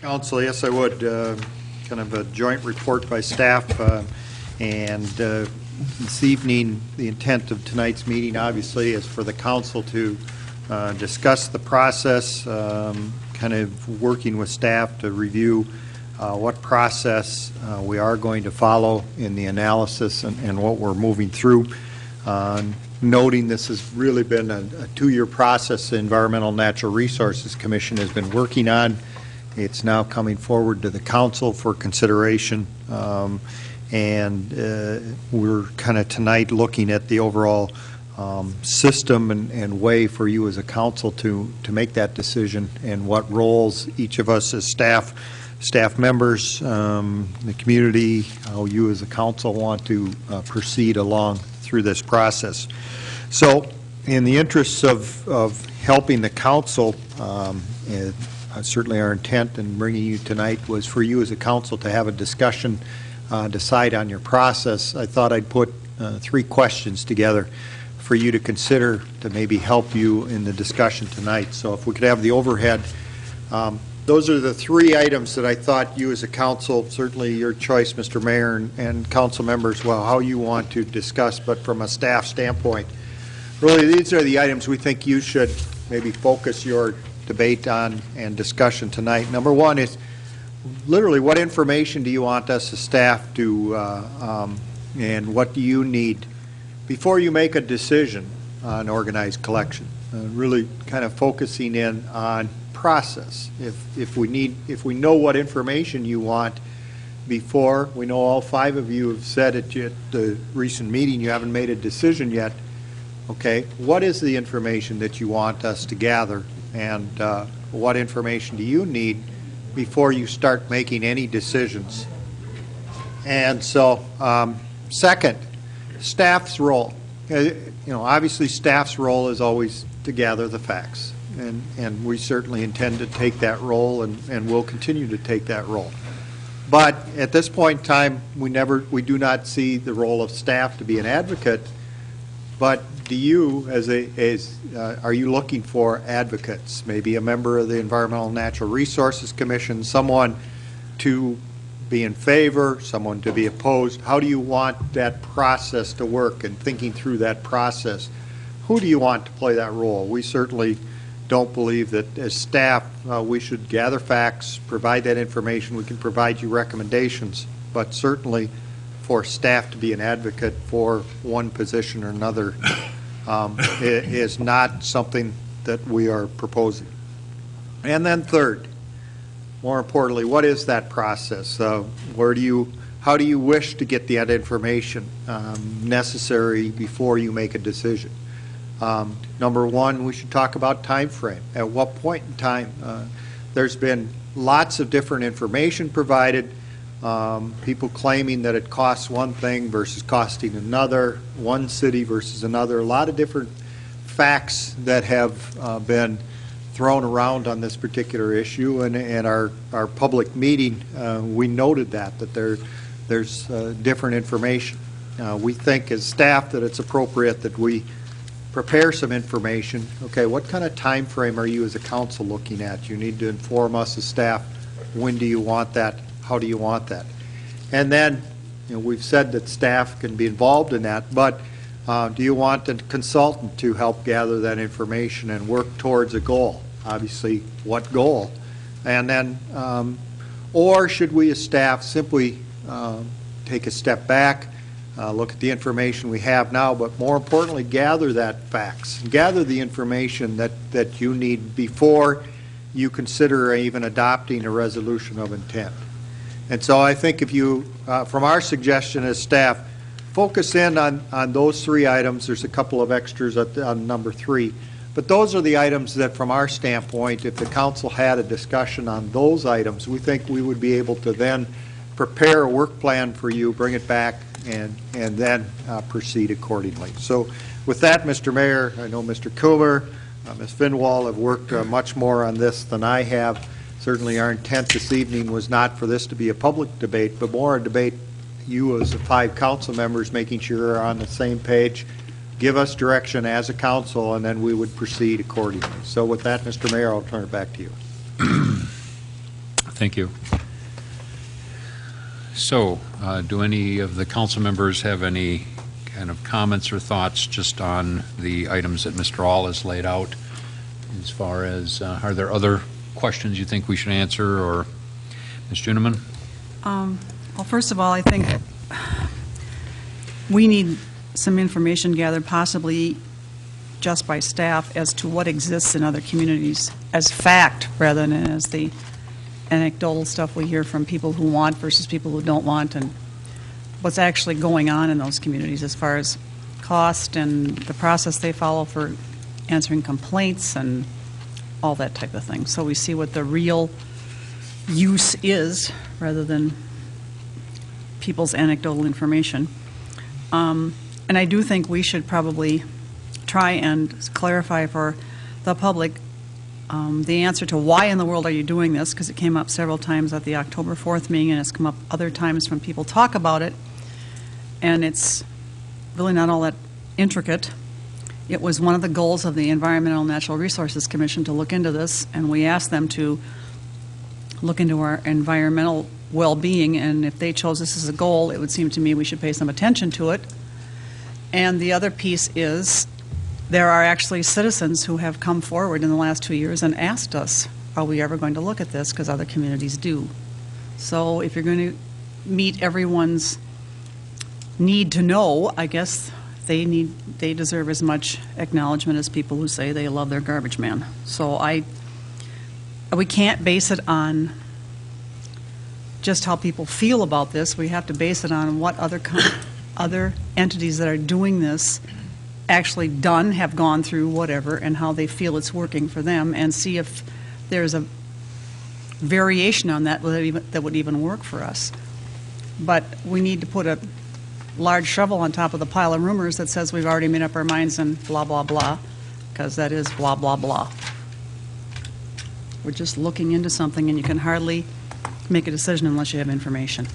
Council, yes, I would. Kind of a joint report by staff. And this evening, the intent of tonight's meeting, obviously, is for the council to discuss the process, kind of working with staff to review what process we are going to follow in the analysis and what we're moving through. Noting this has really been a two-year process the Environmental Natural Resources Commission has been working on. It's now coming forward to the council for consideration, and we're kind of tonight looking at the overall system and way for you as a council to make that decision, and what roles each of us as staff members, the community, how you as a council want to proceed along through this process. So in the interests of helping the council, certainly our intent in bringing you tonight was for you as a council to have a discussion, decide on your process. I thought I'd put 3 questions together for you to consider to maybe help you in the discussion tonight. So if we could have the overhead. Those are the 3 items that I thought you as a council, certainly your choice, Mr. Mayor, and council members, well, how you want to discuss, but from a staff standpoint, really these are the items we think you should maybe focus your debate on and discussion tonight. Number 1 is literally what information do you want us as staff to, and what do you need before you make a decision on organized collection? Really kind of focusing in on process. If we know what information you want before, we know all 5 of you have said at the recent meeting you haven't made a decision yet. Okay, what is the information that you want us to gather, and what information do you need before you start making any decisions? And so, second, staff's role. Obviously staff's role is always to gather the facts. And we certainly intend to take that role, and will continue to take that role. But at this point in time, we do not see the role of staff to be an advocate. But do you, are you looking for advocates? Maybe a member of the Environmental Natural Resources Commission, someone to be in favor, someone to be opposed. How do you want that process to work, and thinking through that process? Who do you want to play that role? We certainly don't believe that as staff we should gather facts, provide that information. We can provide you recommendations, but certainly for staff to be an advocate for one position or another is not something that we are proposing. And then third, more importantly, what is that process? How do you wish to get that information necessary before you make a decision? Number 1, we should talk about time frame. At what point in time? There's been lots of different information provided, people claiming that it costs one thing versus costing another, one city versus another, a lot of different facts that have been thrown around on this particular issue, and our public meeting, we noted that there's different information. We think as staff that it's appropriate that we prepare some information. Okay, what kind of time frame are you as a council looking at? You need to inform us as staff, when do you want that, how do you want that? And then, we've said that staff can be involved in that, but do you want a consultant to help gather that information and work towards a goal? Obviously, what goal? And then, or should we as staff simply take a step back, look at the information we have now, but more importantly, gather that facts, gather the information that you need before you consider even adopting a resolution of intent. And so I think if you, from our suggestion as staff, focus in on those 3 items. There's a couple of extras on number 3, but those are the items that from our standpoint, if the council had a discussion on those items, we think we would be able to then prepare a work plan for you, bring it back, and then proceed accordingly. So with that, Mr. Mayor, I know Mr. Coomer, Ms. Finwald have worked much more on this than I have. Certainly our intent this evening was not for this to be a public debate, but more a debate, you as the 5 council members making sure you're on the same page, give us direction as a council, and then we would proceed accordingly. So with that, Mr. Mayor, I'll turn it back to you. Thank you. So, do any of the council members have any kind of comments or thoughts just on the items that Mr. All has laid out? As far as, are there other questions you think we should answer, or Ms. Juniman? Well, first of all, I think we need some information gathered, possibly just by staff, as to what exists in other communities as fact rather than as the anecdotal stuff we hear from people who want versus people who don't want, and what's actually going on in those communities as far as cost and the process they follow for answering complaints and all that type of thing. So we see what the real use is rather than people's anecdotal information. And I do think we should probably try and clarify for the public the answer to why in the world are you doing this, because it came up several times at the October 4th meeting, and it's come up other times when people talk about it, and it's really not all that intricate. It was one of the goals of the Environmental and Natural Resources Commission to look into this, and we asked them to look into our environmental well-being, and if they chose this as a goal, it would seem to me we should pay some attention to it. And the other piece is there are actually citizens who have come forward in the last 2 years and asked us, are we ever going to look at this, because other communities do. So if you're going to meet everyone's need to know, I guess they deserve as much acknowledgement as people who say they love their garbage man. So we can't base it on just how people feel about this. We have to base it on what other entities that are doing this actually have gone through whatever, and how they feel it's working for them, and see if there's a variation on that that would even work for us. But we need to put a large shovel on top of the pile of rumors that says we've already made up our minds and blah, blah, blah, because that is blah, blah, blah. We're just looking into something, and you can hardly make a decision unless you have information.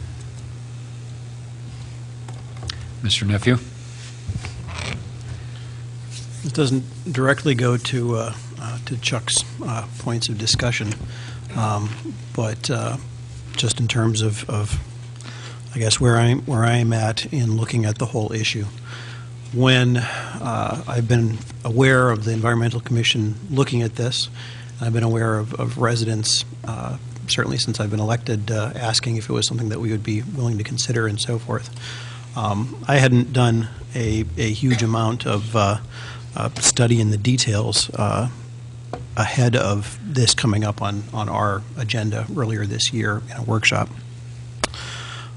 Mr. Nephew? It doesn't directly go to Chuck's points of discussion, but just in terms of I guess where I'm at in looking at the whole issue. When I've been aware of the Environmental Commission looking at this, I've been aware of residents, certainly since I've been elected, asking if it was something that we would be willing to consider and so forth. I hadn't done a huge amount of study in the details ahead of this coming up on our agenda earlier this year in a workshop.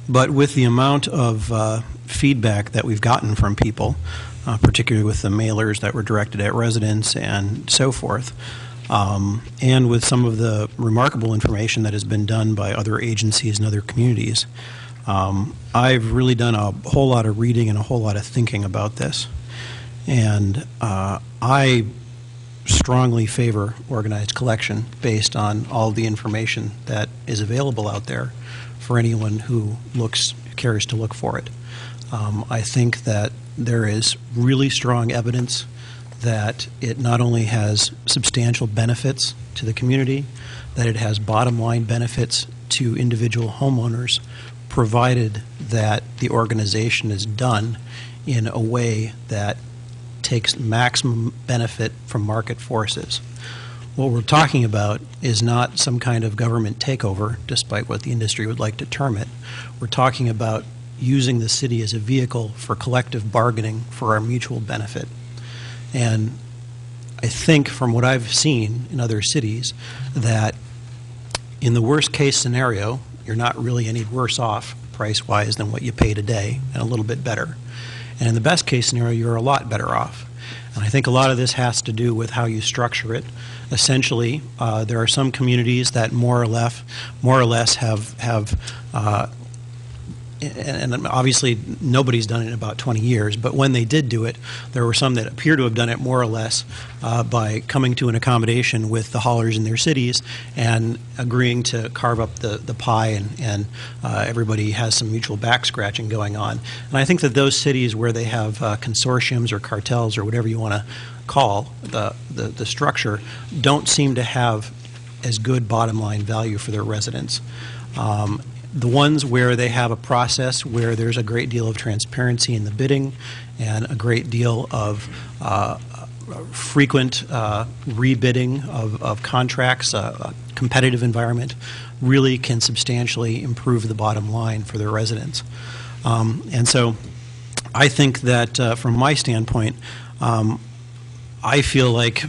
But with the amount of feedback that we've gotten from people, particularly with the mailers that were directed at residents and so forth, and with some of the remarkable information that has been done by other agencies and other communities, I've really done a whole lot of reading and a whole lot of thinking about this. And I strongly favor organized collection based on all the information that is available out there for anyone who cares to look for it. I think that there is really strong evidence that it not only has substantial benefits to the community, that it has bottom line benefits to individual homeowners, provided that the organization is done in a way that takes maximum benefit from market forces. What we're talking about is not some kind of government takeover, despite what the industry would like to term it. We're talking about using the city as a vehicle for collective bargaining for our mutual benefit. And I think from what I've seen in other cities that in the worst case scenario, you're not really any worse off price-wise than what you pay today, and a little bit better. And in the best case scenario, you're a lot better off. And I think a lot of this has to do with how you structure it. Essentially, there are some communities that more or less have and obviously nobody's done it in about 20 years, but when they did do it, there were some that appear to have done it more or less by coming to an accommodation with the haulers in their cities and agreeing to carve up the pie, and everybody has some mutual back scratching going on. And I think that those cities where they have consortiums or cartels or whatever you want to call the structure don't seem to have as good bottom line value for their residents. The ones where they have a process where there's a great deal of transparency in the bidding and a great deal of frequent rebidding of contracts, a competitive environment, really can substantially improve the bottom line for their residents. And so I think that from my standpoint, I feel like,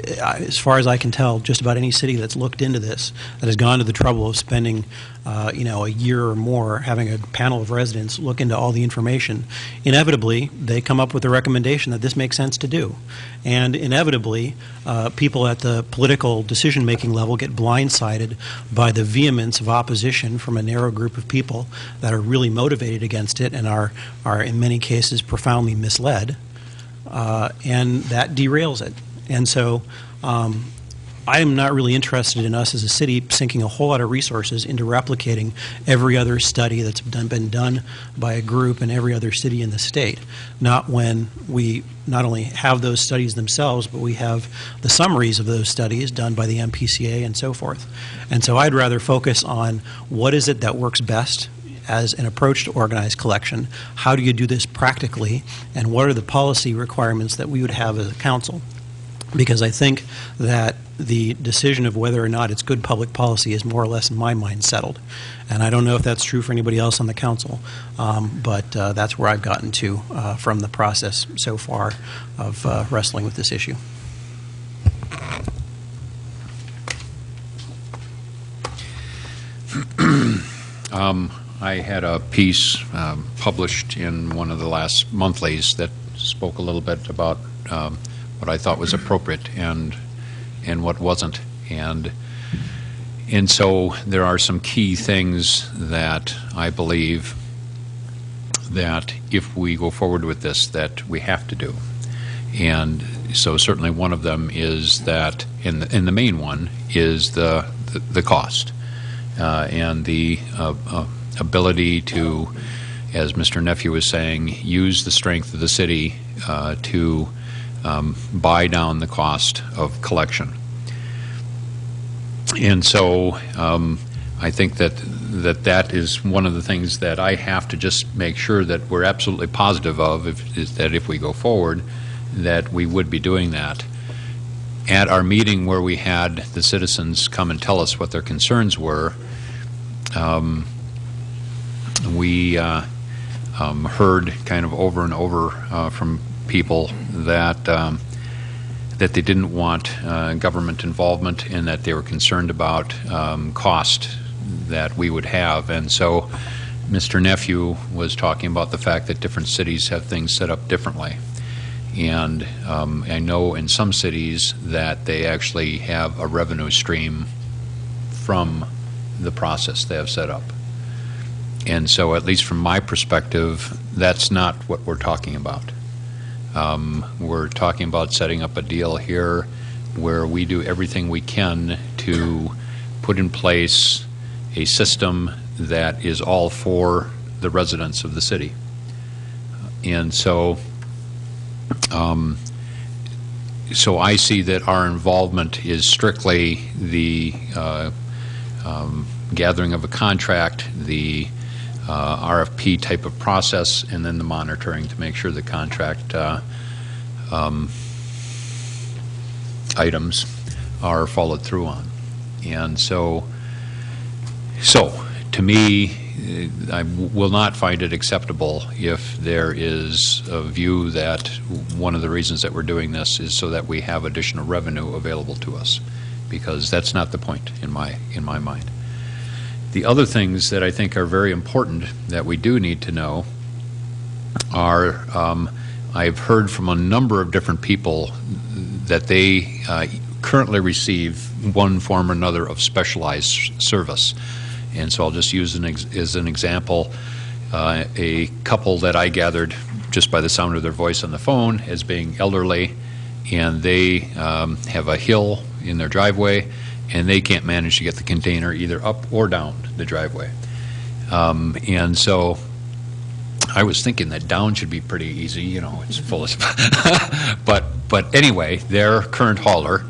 as far as I can tell, just about any city that's looked into this, that has gone to the trouble of spending, a year or more having a panel of residents look into all the information, inevitably they come up with a recommendation that this makes sense to do. And inevitably, people at the political decision-making level get blindsided by the vehemence of opposition from a narrow group of people that are really motivated against it and are in many cases profoundly misled, and that derails it. And so I am not really interested in us as a city sinking a whole lot of resources into replicating every other study that's been done by a group in every other city in the state. Not when we not only have those studies themselves, but we have the summaries of those studies done by the MPCA and so forth. And so I'd rather focus on what is it that works best as an approach to organized collection. How do you do this practically? And what are the policy requirements that we would have as a council? Because I think that the decision of whether or not it's good public policy is more or less, in my mind, settled. And I don't know if that's true for anybody else on the council, but that's where I've gotten to from the process so far of wrestling with this issue. I had a piece published in one of the last monthlies that spoke a little bit about what I thought was appropriate and what wasn't, and so there are some key things that I believe that if we go forward with this that we have to do. And so certainly one of them is that, and the main one is the cost and the ability to, as Mr. Nephew was saying, use the strength of the city to buy down the cost of collection. And so I think that is one of the things that I have to just make sure that we're absolutely positive of, is that if we go forward, that we would be doing that. At our meeting where we had the citizens come and tell us what their concerns were, we heard kind of over and over from people that they didn't want government involvement and that they were concerned about cost that we would have. And so Mr. Nephew was talking about the fact that different cities have things set up differently. And I know in some cities that they actually have a revenue stream from the process they have set up. And so, at least from my perspective, that's not what we're talking about. We're talking about setting up a deal here where we do everything we can to put in place a system that is all for the residents of the city. And so, so I see that our involvement is strictly the gathering of a contract, the RFP type of process, and then the monitoring to make sure the contract items are followed through on. And so to me, I will not find it acceptable if there is a view that one of the reasons that we're doing this is so that we have additional revenue available to us, because that's not the point in my mind. The other things that I think are very important that we do need to know are, I've heard from a number of different people that they currently receive one form or another of specialized service. And so I'll just use as an example, a couple that I gathered just by the sound of their voice on the phone as being elderly, and they have a hill in their driveway, and they can't manage to get the container either up or down the driveway. And so I was thinking that down should be pretty easy, you know, it's full of but anyway, their current hauler